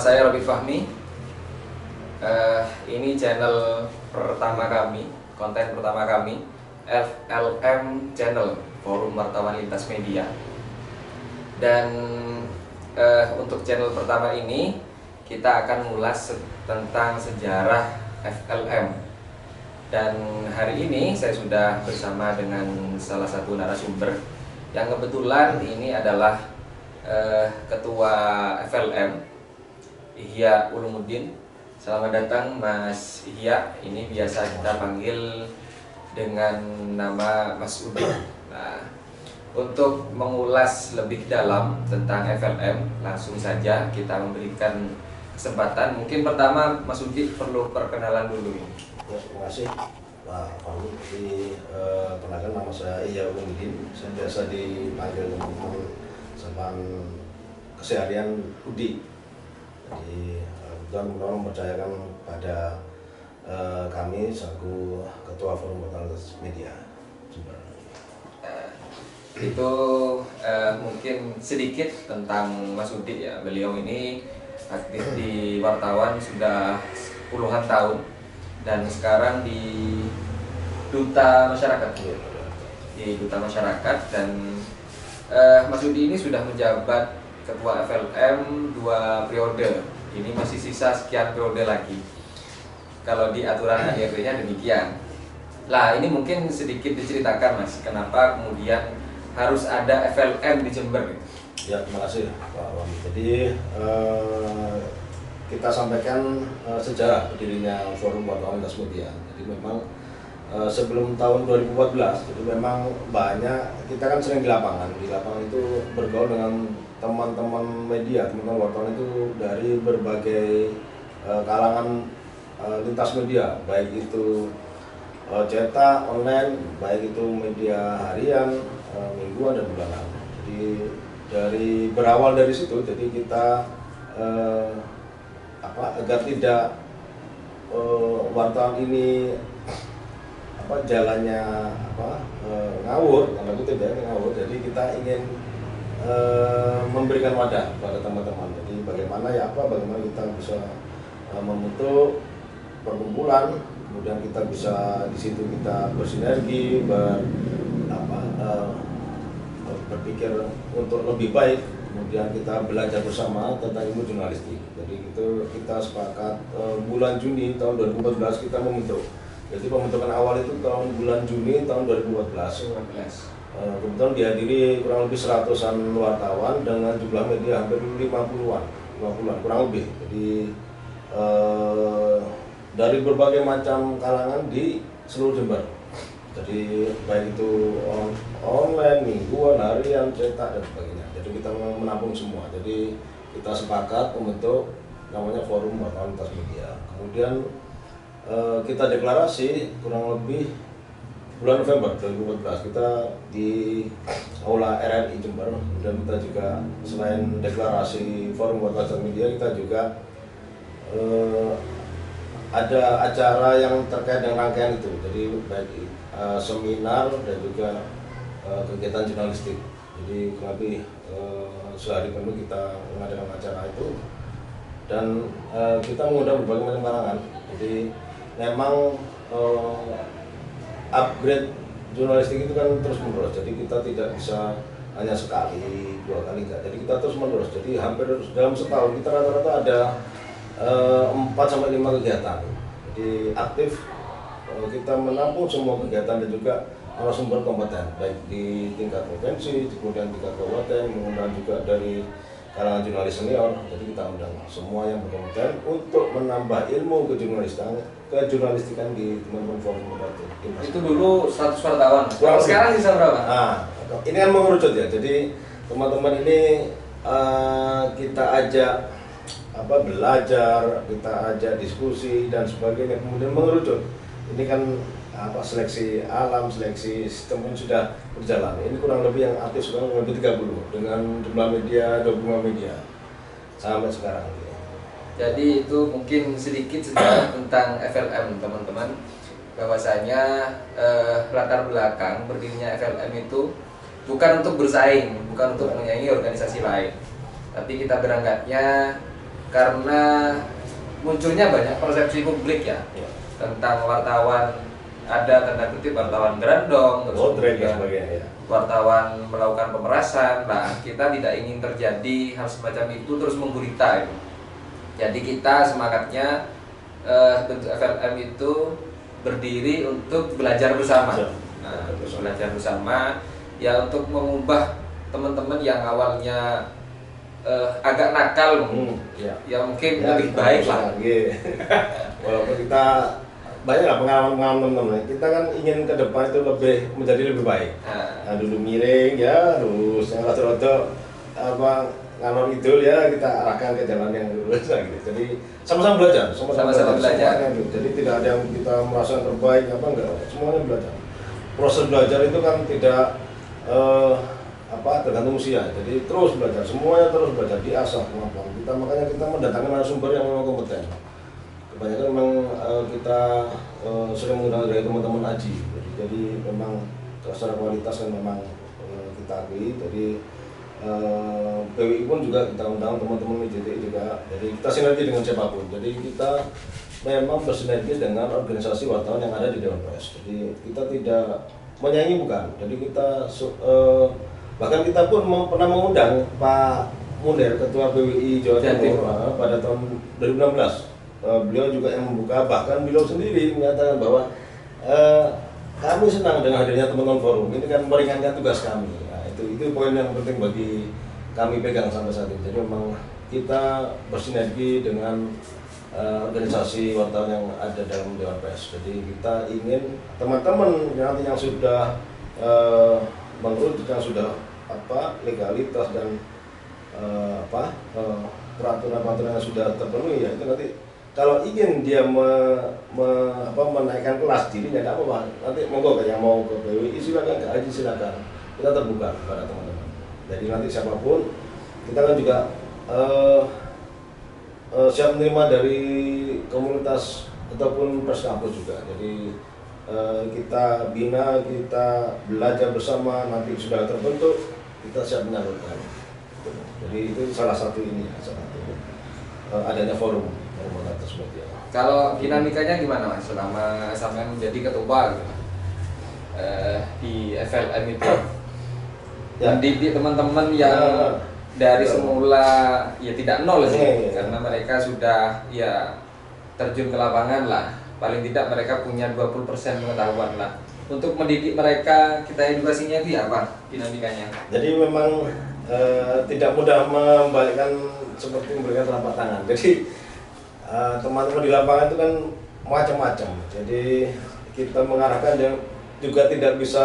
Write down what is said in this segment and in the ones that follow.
saya Robi Fahmi. Ini channel pertama kami, konten pertama kami, FLM Channel, Forum Wartawan Lintas Media. Dan untuk channel pertama ini kita akan mengulas tentang sejarah FLM. Dan hari ini saya sudah bersama dengan salah satu narasumber yang kebetulan ini adalah Ketua FLM, Ihya Ulumuddin. Selamat datang Mas Ihya. Ini biasa kita panggil dengan nama Mas Udin. Nah, untuk mengulas lebih dalam tentang FLM, langsung saja kita memberikan kesempatan. Mungkin pertama Mas Udin perlu perkenalan dulu ini. Ya, terima kasih Pak Fahmi. Kenalkan, nama saya Ihya Ulumuddin. Saya biasa dipanggil teman-teman sama keseharian Udi. Jadi mudah-mudahan mempercayakan pada kami selaku Ketua Forum Wartawan Lintas Media Jember. Itu mungkin sedikit tentang Mas Udi ya. Beliau ini aktif di wartawan sudah puluhan tahun dan sekarang di Duta Masyarakat. Di Duta Masyarakat, dan Mas Udi ini sudah menjabat Ketua FLM 2 periode. Ini masih sisa sekian periode lagi. Kalau di aturan ADRT-nya demikian. Lah, ini mungkin sedikit diceritakan Mas, kenapa kemudian harus ada FLM di Jember gitu. Ya, terima kasih Pak Wami. Jadi kita sampaikan sejarah berdirinya Forum Wartawan Lintas Media. Jadi memang sebelum tahun 2014, jadi memang banyak, kita kan sering di lapangan. Di lapangan itu bergaul dengan teman-teman media, teman-teman wartawan itu dari berbagai kalangan lintas media, baik itu cetak, online, baik itu media harian, mingguan dan bulanan. Jadi berawal dari situ, jadi kita agar tidak wartawan ini jalannya ngawur, karena itu tidak ngawur. Jadi kita ingin memberikan wadah pada teman-teman. Jadi bagaimana kita bisa membentuk perkumpulan, kemudian kita bisa di situ kita bersinergi, berpikir untuk lebih baik, kemudian kita belajar bersama tentang ilmu jurnalistik. Jadi itu kita sepakat bulan Juni tahun 2014 kita membentuk. Jadi pembentukan awal itu bulan Juni tahun 2014. Kebetulan dihadiri kurang lebih 100-an wartawan dengan jumlah media hampir 50-an kurang lebih. Jadi dari berbagai macam kalangan di seluruh Jember. Jadi baik itu online, mingguan, harian, cetak dan sebagainya. Jadi kita menampung semua. Jadi kita sepakat membentuk namanya Forum Wartawan Lintas Media. Kemudian kita deklarasi kurang lebih bulan November 2014 kita di Aula RRI Jember. Dan kita juga selain deklarasi Forum Wartawan Media, kita juga ada acara yang terkait dengan rangkaian itu. Jadi baik seminar dan juga kegiatan jurnalistik. Jadi kurang lebih sehari penuh kita mengadakan acara itu, dan kita mengundang berbagai macam kalangan. Jadi memang upgrade jurnalistik itu kan terus menerus. Jadi kita tidak bisa hanya sekali, 2 kali enggak. Jadi kita terus menerus. Jadi hampir dalam setahun kita rata-rata ada 4-5 kegiatan. Jadi aktif, kita menampung semua kegiatan dan juga narasumber kompeten, baik di tingkat provinsi, kemudian tingkat kabupaten, mengundang juga dari kalangan jurnalis senior. Jadi kita undang semua yang berkompeten untuk menambah ilmu kejurnalistikan di teman-teman Forum Wartawan. Itu dulu 100 wartawan. Sekarang sisa berapa? Nah, ini kan mengerucut ya. Jadi teman-teman ini kita ajak belajar, kita ajak diskusi dan sebagainya, kemudian mengerucut. Ini kan seleksi alam, seleksi sistem yang sudah berjalan. Ini kurang lebih yang aktif sekarang kurang lebih 30 dengan jumlah media 25 media sampai sekarang. Jadi itu mungkin sedikit sejarah tentang FLM teman-teman. Bahwasanya latar belakang berdirinya FLM itu bukan untuk bersaing, bukan untuk menyaingi organisasi lain, tapi kita berangkatnya karena munculnya banyak persepsi publik ya, Ya. tentang wartawan, ada tanda kutip wartawan gerandong, terus Moderate dan kemudian sebagainya ya. wartawan melakukan pemerasan. Nah, kita tidak ingin terjadi hal semacam itu terus menggurita itu. Jadi kita semangatnya bentuk FLM itu berdiri untuk belajar bersama. Nah, belajar bersama ya, untuk mengubah teman-teman yang awalnya agak nakal, Ya. mungkin Ya, lebih kita baik bisa, lah. iya. Walaupun kita banyak lah pengalaman-pengalaman teman-teman, kita kan ingin ke depan itu menjadi lebih baik. Nah, dulu miring ya, lurus, yang rada-rada apa ngalor idul ya, kita arahkan ke jalan yang lurus lah gitu. Jadi sama-sama belajar, Sama-sama belajar. semuanya gitu. Jadi tidak ada yang kita merasa terbaik apa enggak, semuanya belajar. Proses belajar itu kan tidak tergantung usia, jadi terus belajar, semuanya terus belajar, diasah kemampuan kita. Makanya kita mendatangkan narasumber yang memang kompeten. Kebanyakan memang kita sering menggunakan dari teman-teman Aji, jadi memang secara kualitas kan memang kita akui. Jadi PWI pun juga kita undang teman-teman IJTI juga, jadi kita sinergi dengan siapapun. Jadi kita memang bersinergi dengan organisasi wartawan yang ada di Dewan Pers. Jadi kita tidak menyanyi, bukan. Jadi kita bahkan kita pun pernah mengundang Pak Munir, Ketua PWI Jawa Timur pada tahun 2016. Beliau juga yang membuka, bahkan beliau sendiri menyatakan bahwa kami senang dengan hadirnya teman-teman forum. Ini kan meringankan tugas kami. Nah, itu poin yang penting bagi kami pegang sampai saat ini. Jadi memang kita bersinergi dengan organisasi wartawan yang ada dalam Dewan Pers. Jadi kita ingin teman-teman nanti yang sudah menurut yang sudah legalitas dan peraturan-peraturan yang sudah terpenuhi, ya itu nanti kalau ingin dia menaikkan kelas dirinya, tidak apa-apa, nanti monggo yang mau ke PWI silakan, ke Aji silakan, kita terbuka kepada teman-teman. Jadi nanti siapapun, kita kan juga siap menerima dari komunitas ataupun pers kampus juga. Jadi kita bina, kita belajar bersama, nanti sudah terbentuk, kita siap menyalurkan. Jadi itu salah satu adanya forum tersebut ya. Kalau dinamikanya gimana Mas selama sampai menjadi ketua gitu, di FLM itu? Ya. Mendidik teman-teman yang dari semula ya tidak nol sih, karena mereka sudah ya terjun ke lapangan lah. Paling tidak mereka punya 20% pengetahuan lah. Untuk mendidik mereka, kita edukasinya itu ya apa dinamikanya? Jadi memang tidak mudah membalikkan seperti memberikan telapak tangan. Jadi teman-teman di lapangan itu kan macam-macam. Jadi kita mengarahkan yang juga tidak bisa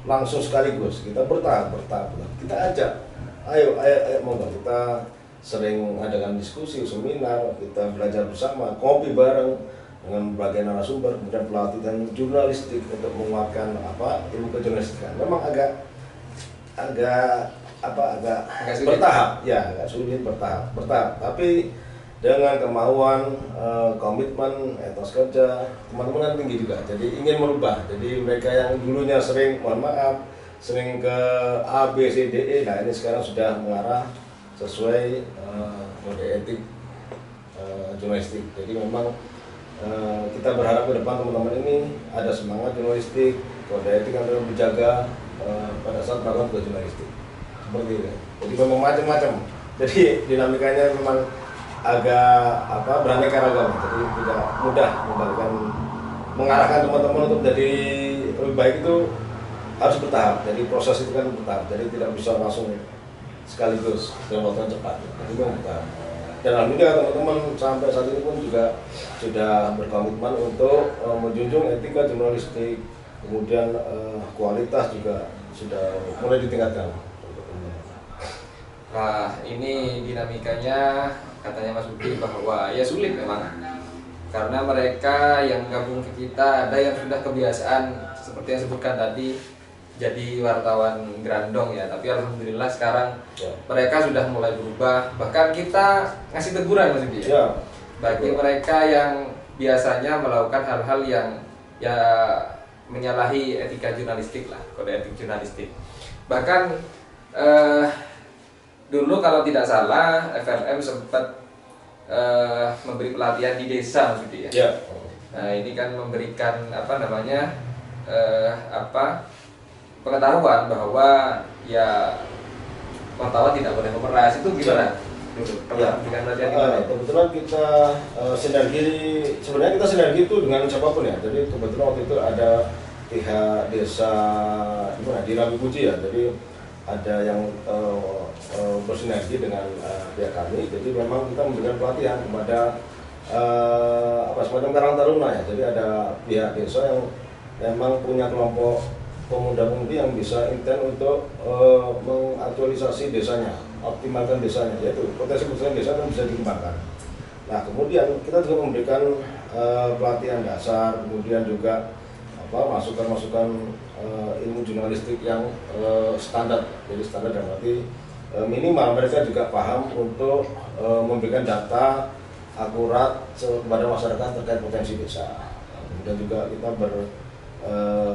langsung sekaligus. Kita bertahap. Kita ajak, ayo monggo, kita sering adakan diskusi, seminar, kita belajar bersama, kopi bareng dengan berbagai narasumber, kemudian pelatihan jurnalistik untuk menguatkan ilmu kejurnalistikan. Memang agak bertahap, ya agak sulit bertahap. Tapi dengan kemauan, komitmen, etos kerja, teman-teman kan tinggi juga. Jadi ingin merubah. Jadi mereka yang dulunya sering, mohon maaf, sering ke A, B, C, D, E, nah ini sekarang sudah mengarah sesuai kode etik jurnalistik. Jadi memang kita berharap ke depan teman-teman ini ada semangat jurnalistik, kode etik yang dalam menjaga pada saat melakukan tugas jurnalistik. Seperti itu. Jadi memang macam-macam. Jadi dinamikanya memang agak beraneka ragam. Jadi tidak mudah mengarahkan teman-teman untuk menjadi lebih baik itu harus bertahap. Jadi proses itu kan bertahap. Jadi tidak bisa langsung sekaligus dalam waktu yang cepat. Jadi memang bertahap. Dan alhamdulillah teman-teman sampai saat ini pun juga sudah berkomitmen untuk menjunjung etika jurnalistik, kemudian kualitas juga sudah mulai ditingkatkan. Nah, ini dinamikanya katanya Mas Budi bahwa ya sulit memang, karena mereka yang gabung ke kita ada yang sudah kebiasaan seperti yang sebutkan tadi jadi wartawan gerandong ya, tapi alhamdulillah sekarang mereka sudah mulai berubah. Bahkan kita ngasih teguran Mas Budi ya, bagi mereka yang biasanya melakukan hal-hal yang ya menyalahi etika jurnalistik lah, kode etik jurnalistik. Bahkan dulu kalau tidak salah FLM sempat memberi pelatihan di desa maksudnya ya. Ya. Nah, ini kan memberikan apa namanya pengetahuan bahwa ya wartawan tidak boleh memeras, itu gimana? Ya, Dengan pelatihan gimana? kebetulan kita sinergi, sebenarnya kita sinergi itu dengan siapapun ya. Jadi kebetulan waktu itu ada pihak desa di Rabu Puji ya. Jadi ada yang bersinergi dengan pihak kami. Jadi memang kita memberikan pelatihan kepada semacam Karang Taruna ya. Jadi ada pihak desa yang memang punya kelompok pemuda-pemudi yang bisa intent untuk mengaktualisasi desanya, optimalkan desanya, yaitu potensi desa yang bisa dikembangkan. Nah, kemudian kita juga memberikan pelatihan dasar, kemudian juga masukan-masukan ilmu jurnalistik yang standar. Jadi standar dalam arti minimal mereka juga paham untuk memberikan data akurat kepada masyarakat terkait potensi desa. Kemudian juga kita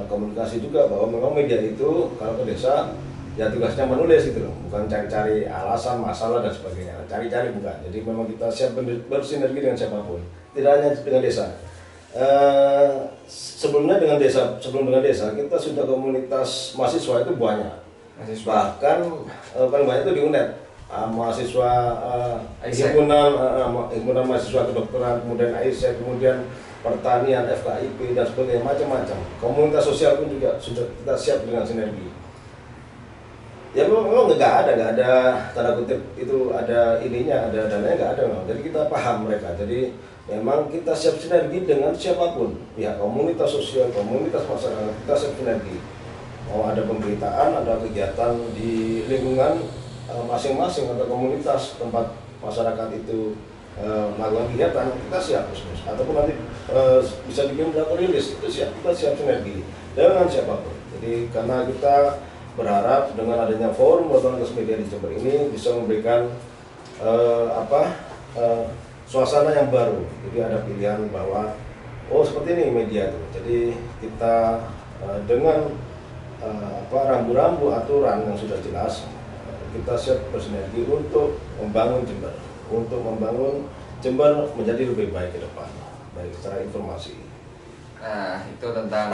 komunikasi juga bahwa memang media itu kalau ke desa ya tugasnya menulis gitu loh, bukan cari-cari alasan, masalah dan sebagainya. Cari-cari bukan. Jadi memang kita siap bersinergi dengan siapapun, tidak hanya dengan desa. Sebelum dengan desa kita sudah komunitas mahasiswa itu banyak. Bahkan paling banyak itu di UNED. Mahasiswa himpunan mahasiswa kedokteran, kemudian AISEC, kemudian pertanian, FKIP dan sebagainya, macam-macam. Komunitas sosial pun juga sudah kita siap dengan sinergi. Ya memang nggak ada tanda kutip itu ada ininya, ada dananya nggak ada memang. Jadi kita paham mereka. Jadi memang kita siap sinergi dengan siapapun, pihak komunitas sosial, komunitas masyarakat, kita siap sinergi. Mau ada pemberitaan, ada kegiatan di lingkungan masing-masing atau komunitas tempat masyarakat itu melakukan kegiatan, kita siap ataupun nanti bisa dibikin berapa rilis, itu kita siap sinergi dengan siapapun. Jadi karena kita berharap dengan adanya forum wartawan media di Jember ini bisa memberikan suasana yang baru. Jadi ada pilihan bahwa seperti ini media itu. Jadi kita dengan rambu-rambu aturan yang sudah jelas, kita siap bersinergi untuk membangun Jember menjadi lebih baik ke depan, baik secara informasi. Nah, itu tentang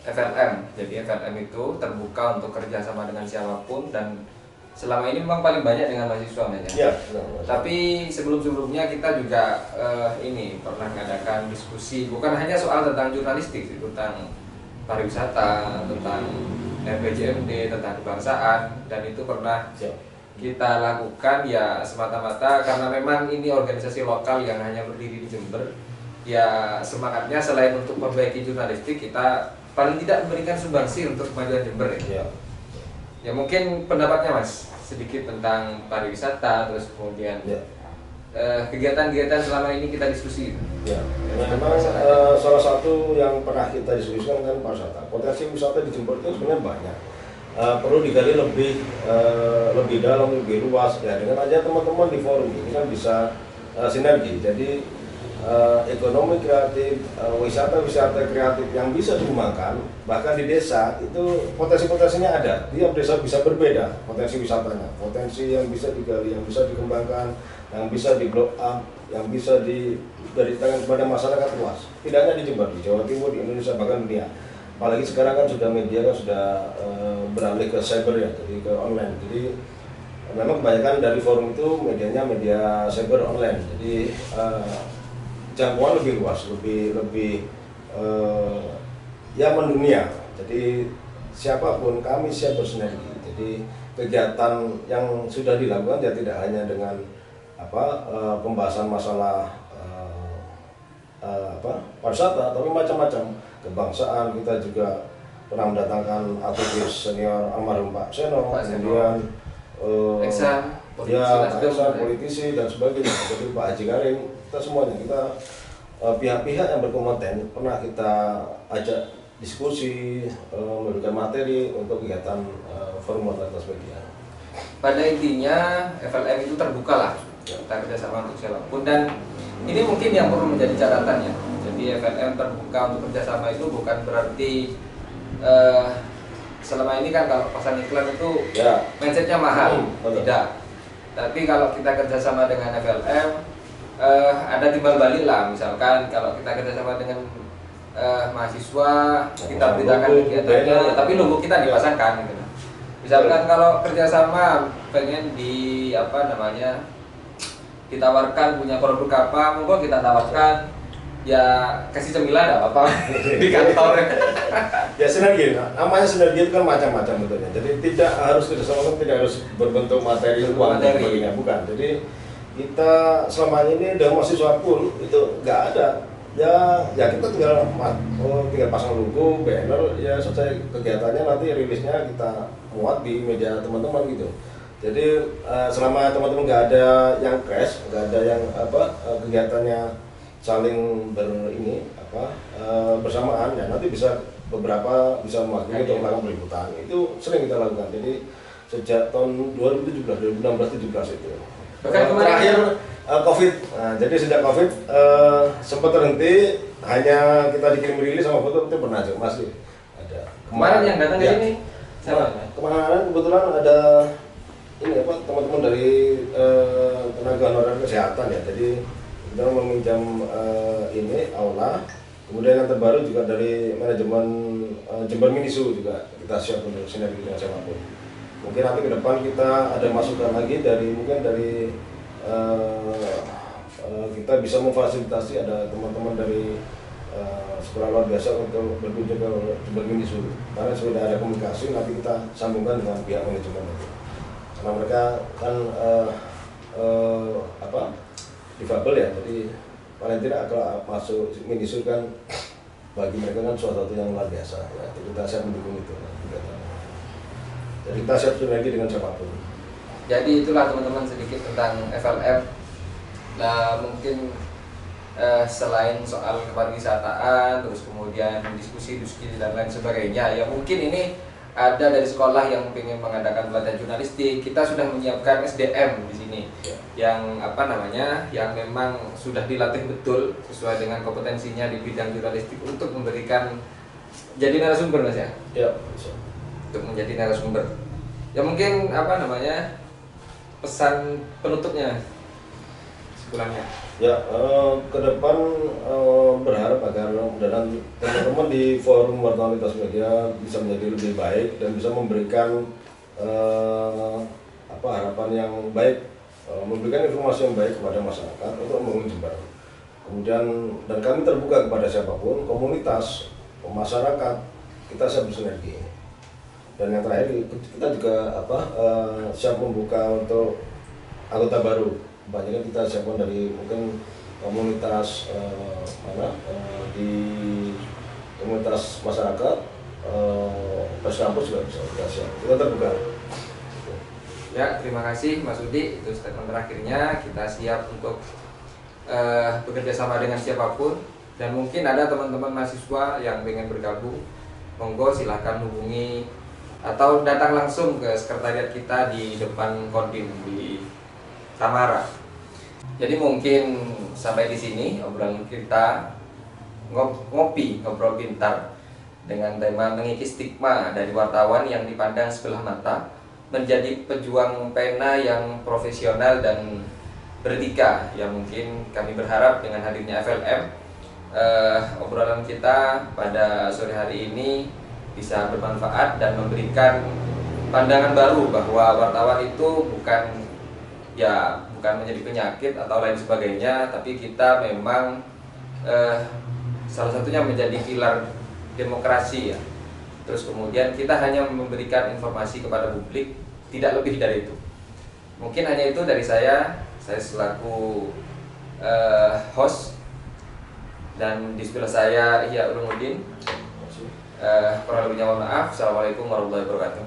FLM. Jadi FLM itu terbuka untuk kerjasama dengan siapapun dan selama ini memang paling banyak dengan mahasiswa ya. Tapi sebelumnya kita juga pernah mengadakan diskusi, bukan hanya soal tentang jurnalistik, tentang pariwisata, tentang RPJMD, tentang kebangsaan, dan itu pernah kita lakukan ya semata-mata karena memang ini organisasi lokal yang hanya berdiri di Jember. Ya semangatnya selain untuk memperbaiki jurnalistik, kita paling tidak memberikan sumbangsi untuk kemajuan Jember ya. Ya mungkin pendapatnya Mas sedikit tentang pariwisata, terus kemudian kegiatan-kegiatan selama ini kita diskusi. Ya, memang salah satu yang pernah kita diskusikan kan pariwisata. Potensi wisata di Jember itu sebenarnya banyak. Perlu digali lebih dalam, lebih luas ya. Dengan aja teman-teman di forum ini kan bisa sinergi. Jadi ekonomi kreatif, wisata kreatif yang bisa dikembangkan bahkan di desa itu potensinya ada. Tiap desa bisa berbeda potensi wisatanya, potensi yang bisa digali, yang bisa dikembangkan, yang bisa di blow up, yang bisa diberikan kepada masyarakat luas. Tidak hanya di Jember, di Jawa Timur, di Indonesia, bahkan dunia. Apalagi sekarang kan sudah media kan sudah beralih ke cyber ya, jadi ke online. Jadi memang kebanyakan dari forum itu medianya media cyber online. Jadi jangkauan lebih luas, lebih mendunia. Jadi siapapun kami siap bersinergi. Jadi kegiatan yang sudah dilakukan ya tidak hanya dengan pembahasan masalah pariwisata, tapi macam-macam kebangsaan. Kita juga pernah mendatangkan aktivis senior almarhum Pak Seno, kemudian politisi dan sebagainya. Jadi Pak Haji Karim, kita semuanya, kita pihak-pihak yang berkompeten pernah kita ajak diskusi, memberikan materi untuk kegiatan forum wartawan media. Pada intinya FLM itu terbuka lah, kita kerjasama untuk siapapun, dan ini mungkin yang perlu menjadi catatannya. Jadi FLM terbuka untuk kerjasama itu bukan berarti selama ini kan kalau pasang iklan itu mindsetnya mahal, tidak. Tapi kalau kita kerjasama dengan FLM, ada timbal balik lah. Misalkan kalau kita kerjasama dengan mahasiswa, kita beritakan kegiatannya, tapi logo kita dipasangkan gitu. Misalkan kalau kerjasama pengen ditawarkan punya produk apa, monggo kita tawarkan, ya kasih cemilan nggak apa-apa di kantor. Ya sinergi, namanya sinergi itu kan macam-macam bentuknya. Jadi tidak harus kerjasama, tidak harus berbentuk materi, uang dan sebagainya, bukan. Jadi kita selama ini dan mahasiswa pun itu nggak ada. Ya kita tinggal pasang logo, banner, ya selesai kegiatannya, nanti rilisnya kita muat di media teman-teman gitu. Jadi selama teman-teman nggak ada yang crash, nggak ada yang kegiatannya saling bersamaan, ya nanti beberapa bisa mewakili untuk melakukan peliputan. Itu sering kita lakukan. Jadi sejak tahun 2016 itu. Terakhir COVID. Nah, jadi sejak COVID sempat terhenti, hanya kita dikirim rilis sama foto, itu pernah aja masih ada. Kemarin yang datang ke sini kemarin kebetulan ada teman-teman dari tenaga honorer kesehatan ya. Jadi kita meminjam aula. Kemudian yang terbaru juga dari manajemen Jember Minisu juga kita siap untuk sinergi dengan siapapun. Mungkin nanti ke depan kita ada masukan lagi dari kita bisa memfasilitasi ada teman-teman dari sekolah luar biasa untuk berkunjung ke Jember Minisu. Karena sudah ada komunikasi, nanti kita sambungkan dengan pihak manajemen itu. Karena mereka kan difabel ya, jadi paling tidak kalau masuk Minisu kan bagi mereka kan suatu yang luar biasa ya. Jadi kita siap mendukung itu. Jadi kita siap sinergi dengan siapapun. Jadi itulah teman-teman sedikit tentang FLM. Nah mungkin selain soal kepariwisataan, terus kemudian diskusi dan lain sebagainya, ya mungkin ini ada dari sekolah yang ingin mengadakan pelatihan jurnalistik. Kita sudah menyiapkan SDM di sini, yang yang memang sudah dilatih betul sesuai dengan kompetensinya di bidang jurnalistik untuk memberikan jadi narasumber, Mas ya. Ya. Untuk menjadi narasumber. Ya mungkin pesan penutupnya sebulannya. Ya, ke depan berharap agar mudah-mudahan teman-teman di forum wartawan lintas media bisa menjadi lebih baik dan bisa memberikan harapan yang baik, memberikan informasi yang baik kepada masyarakat untuk membangun Jember. Kemudian dan kami terbuka kepada siapapun, komunitas, masyarakat, kita siap bersinergi. Dan yang terakhir kita juga siap membuka untuk anggota baru. Banyak kita siapkan dari mungkin komunitas di komunitas masyarakat, pers kampus juga bisa kita siap. Kita terbuka. Ya, terima kasih Mas Udi, itu statement terakhirnya. Kita siap untuk bekerja sama dengan siapapun, dan mungkin ada teman-teman mahasiswa yang ingin bergabung, monggo silahkan hubungi atau datang langsung ke sekretariat kita di depan Kodim di Samara. Jadi mungkin sampai di sini obrolan kita ngobrol pintar dengan tema mengikis stigma dari wartawan yang dipandang sebelah mata menjadi pejuang pena yang profesional dan beretika. Ya mungkin kami berharap dengan hadirnya FLM obrolan kita pada sore hari ini bisa bermanfaat dan memberikan pandangan baru bahwa wartawan itu bukan menjadi penyakit atau lain sebagainya, tapi kita memang salah satunya menjadi pilar demokrasi ya. Terus kemudian kita hanya memberikan informasi kepada publik, tidak lebih dari itu. Mungkin hanya itu dari saya selaku host, dan di sebelah saya Ihya Ulumuddin. Kurang lebihnya mohon maaf. Assalamualaikum warahmatullahi wabarakatuh.